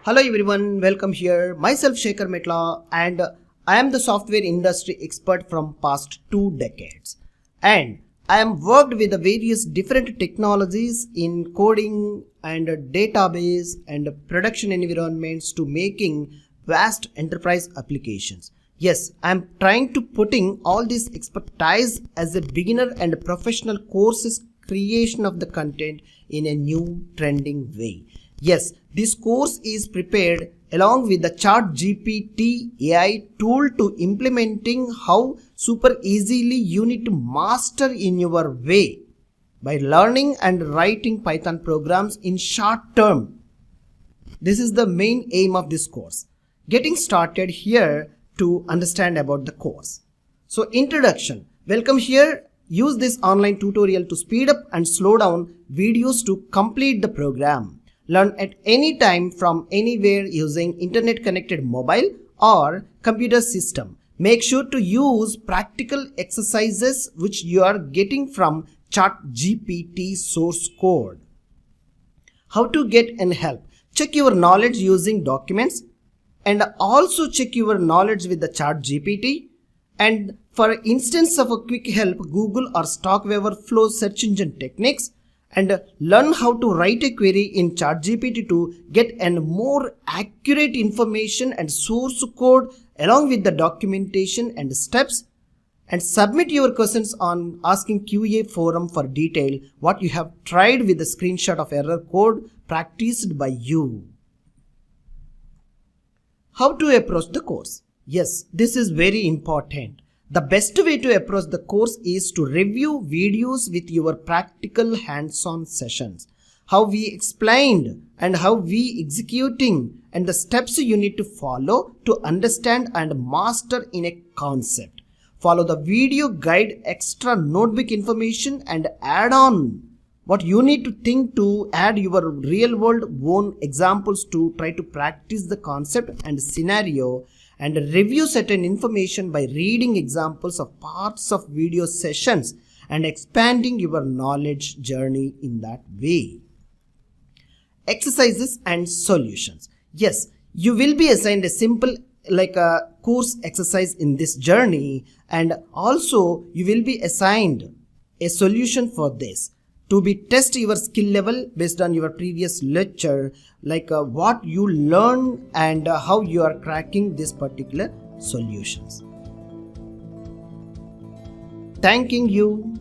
Hello everyone, welcome here. Myself Shekhar Metla and I am the software industry expert from past 2 decades. And I am worked with the various different technologies in coding and database and production environments to making vast enterprise applications. Yes, I am trying to putting all this expertise as a beginner and professional courses creation of the content in a new trending way. Yes, this course is prepared along with the chatgpt AI tool to implementing how super easily you need to master in your way by learning and writing Python programs in short term. This is the main aim of this course. Getting started here to understand about the course. So introduction. Welcome here. Use this online tutorial to speed up and slow down videos to complete the program. Learn at any time from anywhere using internet connected mobile or computer system. Make sure to use practical exercises which you are getting from chatgpt source code. How to get and help. Check your knowledge using documents and also check your knowledge with the chatgpt. And for instance of a quick help, Google or Stack Overflow search engine techniques, and learn how to write a query in chatgpt to get an more accurate information and source code along with the documentation and steps, and submit your questions on asking QA forum for detail what you have tried with the screenshot of error code practiced by you. How to approach the course? Yes, this is very important. The best way to approach the course is to review videos with your practical hands-on sessions. How we explained and how we executing and the steps you need to follow to understand and master in a concept. Follow the video guide, extra notebook information and add on what you need to think to add your real world own examples to try to practice the concept and scenario, and review certain information by reading examples of parts of video sessions and expanding your knowledge journey in that way. Exercises and solutions. Yes, you will be assigned a simple like a course exercise in this journey, and also you will be assigned a solution for this to be test your skill level based on your previous lecture, like what you learn and how you are cracking this particular solutions. Thanking you.